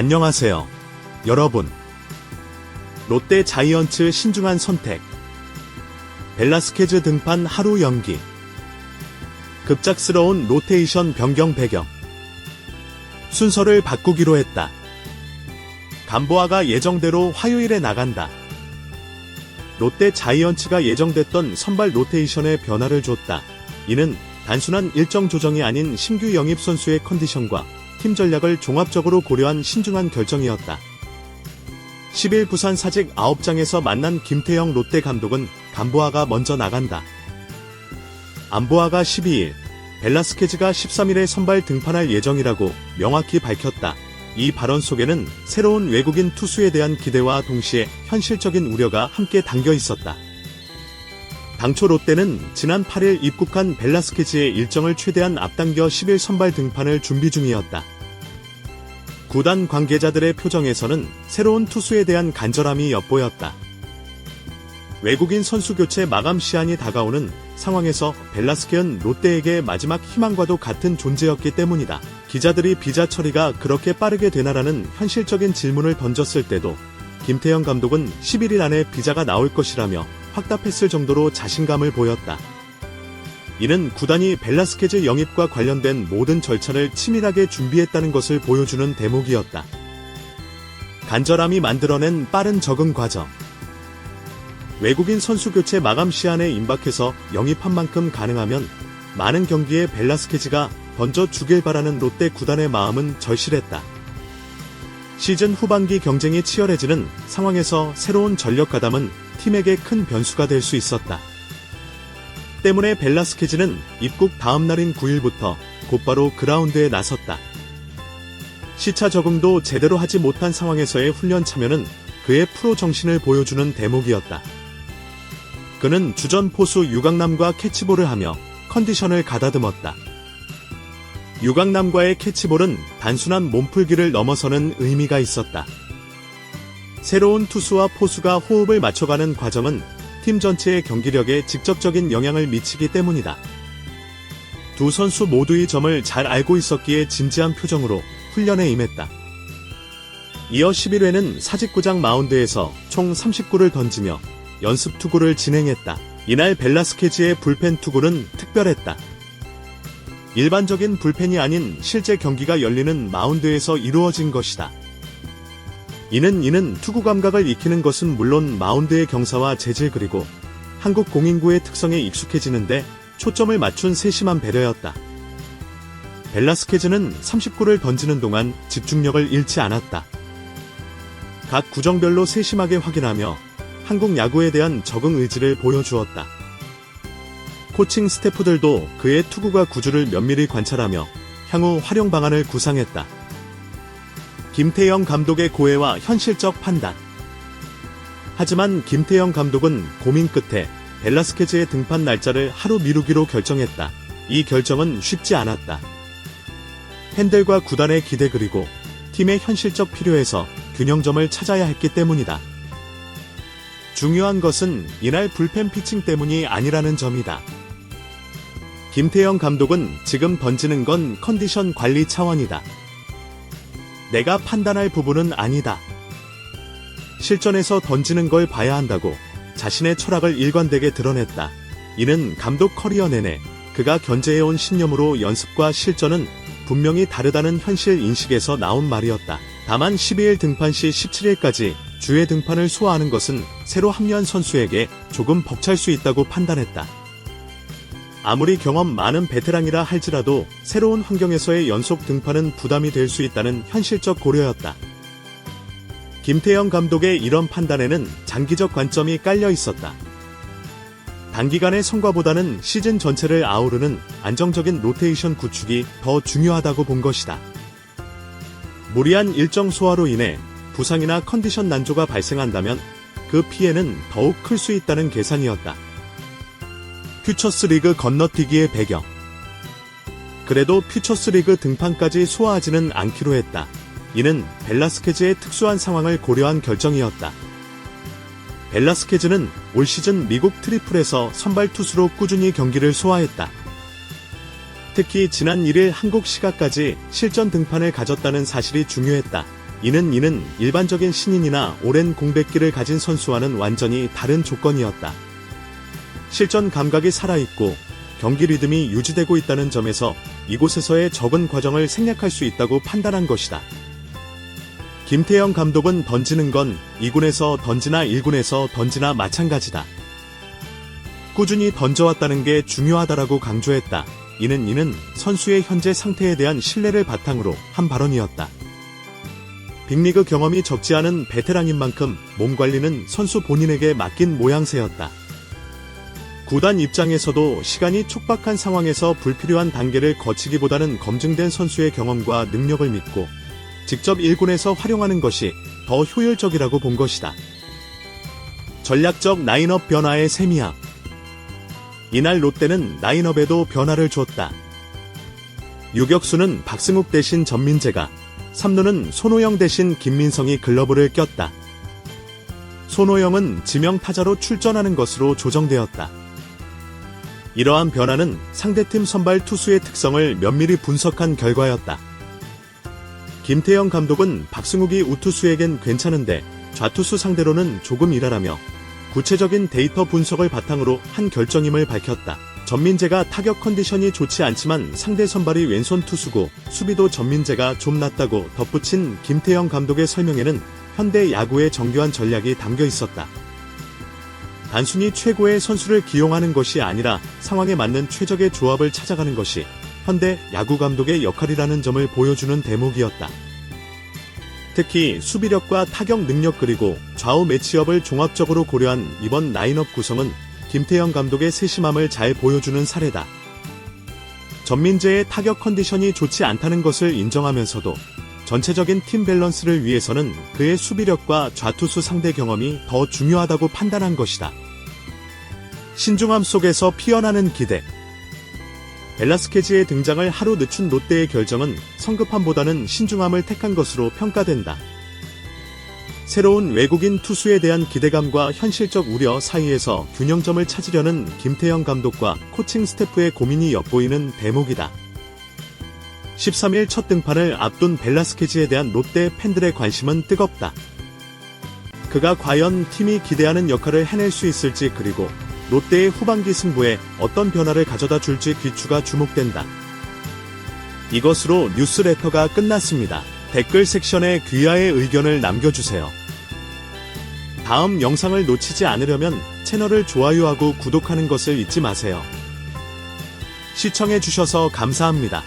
안녕하세요, 여러분. 롯데 자이언츠 신중한 선택. 벨라스케즈 등판 하루 연기. 급작스러운 로테이션 변경 배경. 순서를 바꾸기로 했다. 감보아가 예정대로 화요일에 나간다. 롯데 자이언츠가 예정됐던 선발 로테이션에 변화를 줬다. 이는 단순한 일정 조정이 아닌 신규 영입 선수의 컨디션과 팀 전략을 종합적으로 고려한 신중한 결정이었다. 10일 부산 사직 9장에서 만난 김태형 롯데 감독은 감보아가 먼저 나간다. 안보아가 12일, 벨라스케즈가 13일에 선발 등판할 예정이라고 명확히 밝혔다. 이 발언 속에는 새로운 외국인 투수에 대한 기대와 동시에 현실적인 우려가 함께 담겨 있었다. 당초 롯데는 지난 8일 입국한 벨라스케즈의 일정을 최대한 앞당겨 10일 선발 등판을 준비 중이었다. 구단 관계자들의 표정에서는 새로운 투수에 대한 간절함이 엿보였다. 외국인 선수 교체 마감 시한이 다가오는 상황에서 벨라스케는 롯데에게 마지막 희망과도 같은 존재였기 때문이다. 기자들이 비자 처리가 그렇게 빠르게 되나라는 현실적인 질문을 던졌을 때도 김태형 감독은 11일 안에 비자가 나올 것이라며 확답했을 정도로 자신감을 보였다. 이는 구단이 벨라스케즈 영입과 관련된 모든 절차를 치밀하게 준비했다는 것을 보여주는 대목이었다. 간절함이 만들어낸 빠른 적응 과정. 외국인 선수 교체 마감 시한에 임박해서 영입한 만큼 가능하면 많은 경기에 벨라스케즈가 던져주길 바라는 롯데 구단의 마음은 절실했다. 시즌 후반기 경쟁이 치열해지는 상황에서 새로운 전력 가담은 팀에게 큰 변수가 될 수 있었다. 때문에 벨라스케즈는 입국 다음 날인 9일부터 곧바로 그라운드에 나섰다. 시차 적응도 제대로 하지 못한 상황에서의 훈련 참여는 그의 프로 정신을 보여주는 대목이었다. 그는 주전 포수 유강남과 캐치볼을 하며 컨디션을 가다듬었다. 유강남과의 캐치볼은 단순한 몸풀기를 넘어서는 의미가 있었다. 새로운 투수와 포수가 호흡을 맞춰가는 과정은 팀 전체의 경기력에 직접적인 영향을 미치기 때문이다. 두 선수 모두의 점을 잘 알고 있었기에 진지한 표정으로 훈련에 임했다. 이어 11회는 사직구장 마운드에서 총 30구를 던지며 연습 투구를 진행했다. 이날 벨라스케즈의 불펜 투구는 특별했다. 일반적인 불펜이 아닌 실제 경기가 열리는 마운드에서 이루어진 것이다. 이는 투구 감각을 익히는 것은 물론 마운드의 경사와 재질 그리고 한국 공인구의 특성에 익숙해지는데 초점을 맞춘 세심한 배려였다. 벨라스케즈는 30구를 던지는 동안 집중력을 잃지 않았다. 각 구정별로 세심하게 확인하며 한국 야구에 대한 적응 의지를 보여주었다. 코칭 스태프들도 그의 투구가 구주를 면밀히 관찰하며 향후 활용 방안을 구상했다. 김태형 감독의 고해와 현실적 판단. 하지만 김태형 감독은 고민 끝에 벨라스케즈의 등판 날짜를 하루 미루기로 결정했다. 이 결정은 쉽지 않았다. 팬들과 구단의 기대 그리고 팀의 현실적 필요에서 균형점을 찾아야 했기 때문이다. 중요한 것은 이날 불펜 피칭 때문이 아니라는 점이다. 김태형 감독은 지금 던지는 건 컨디션 관리 차원이다. 내가 판단할 부분은 아니다. 실전에서 던지는 걸 봐야 한다고 자신의 철학을 일관되게 드러냈다. 이는 감독 커리어 내내 그가 견제해온 신념으로 연습과 실전은 분명히 다르다는 현실 인식에서 나온 말이었다. 다만 12일 등판 시 17일까지 주의 등판을 소화하는 것은 새로 합류한 선수에게 조금 벅찰 수 있다고 판단했다. 아무리 경험 많은 베테랑이라 할지라도 새로운 환경에서의 연속 등판은 부담이 될 수 있다는 현실적 고려였다. 김태형 감독의 이런 판단에는 장기적 관점이 깔려 있었다. 단기간의 성과보다는 시즌 전체를 아우르는 안정적인 로테이션 구축이 더 중요하다고 본 것이다. 무리한 일정 소화로 인해 부상이나 컨디션 난조가 발생한다면 그 피해는 더욱 클 수 있다는 계산이었다. 퓨처스리그 건너뛰기의 배경. 그래도 퓨처스리그 등판까지 소화하지는 않기로 했다. 이는 벨라스케즈의 특수한 상황을 고려한 결정이었다. 벨라스케즈는 올 시즌 미국 트리플에서 선발 투수로 꾸준히 경기를 소화했다. 특히 지난 1일 한국 시각까지 실전 등판을 가졌다는 사실이 중요했다. 이는 일반적인 신인이나 오랜 공백기를 가진 선수와는 완전히 다른 조건이었다. 실전 감각이 살아있고 경기 리듬이 유지되고 있다는 점에서 이곳에서의 적응 과정을 생략할 수 있다고 판단한 것이다. 김태형 감독은 던지는 건 2군에서 던지나 1군에서 던지나 마찬가지다. 꾸준히 던져왔다는 게 중요하다라고 강조했다. 이는 선수의 현재 상태에 대한 신뢰를 바탕으로 한 발언이었다. 빅리그 경험이 적지 않은 베테랑인 만큼 몸 관리는 선수 본인에게 맡긴 모양새였다. 구단 입장에서도 시간이 촉박한 상황에서 불필요한 단계를 거치기보다는 검증된 선수의 경험과 능력을 믿고 직접 1군에서 활용하는 것이 더 효율적이라고 본 것이다. 전략적 라인업 변화의 세미함. 이날 롯데는 라인업에도 변화를 줬다. 유격수는 박승욱 대신 전민재가, 3루는 손호영 대신 김민성이 글러브를 꼈다. 손호영은 지명 타자로 출전하는 것으로 조정되었다. 이러한 변화는 상대팀 선발 투수의 특성을 면밀히 분석한 결과였다. 김태형 감독은 박승욱이 우투수에겐 괜찮은데 좌투수 상대로는 조금 일하라며 구체적인 데이터 분석을 바탕으로 한 결정임을 밝혔다. 전민재가 타격 컨디션이 좋지 않지만 상대 선발이 왼손 투수고 수비도 전민재가 좀 낫다고 덧붙인 김태형 감독의 설명에는 현대 야구의 정교한 전략이 담겨 있었다. 단순히 최고의 선수를 기용하는 것이 아니라 상황에 맞는 최적의 조합을 찾아가는 것이 현대 야구 감독의 역할이라는 점을 보여주는 대목이었다. 특히 수비력과 타격 능력 그리고 좌우 매치업을 종합적으로 고려한 이번 라인업 구성은 김태형 감독의 세심함을 잘 보여주는 사례다. 전민재의 타격 컨디션이 좋지 않다는 것을 인정하면서도 전체적인 팀 밸런스를 위해서는 그의 수비력과 좌투수 상대 경험이 더 중요하다고 판단한 것이다. 신중함 속에서 피어나는 기대. 벨라스케즈의 등장을 하루 늦춘 롯데의 결정은 성급함보다는 신중함을 택한 것으로 평가된다. 새로운 외국인 투수에 대한 기대감과 현실적 우려 사이에서 균형점을 찾으려는 김태형 감독과 코칭 스태프의 고민이 엿보이는 대목이다. 13일 첫 등판을 앞둔 벨라스케즈에 대한 롯데 팬들의 관심은 뜨겁다. 그가 과연 팀이 기대하는 역할을 해낼 수 있을지 그리고 롯데의 후반기 승부에 어떤 변화를 가져다 줄지 귀추가 주목된다. 이것으로 뉴스레터가 끝났습니다. 댓글 섹션에 귀하의 의견을 남겨주세요. 다음 영상을 놓치지 않으려면 채널을 좋아요하고 구독하는 것을 잊지 마세요. 시청해주셔서 감사합니다.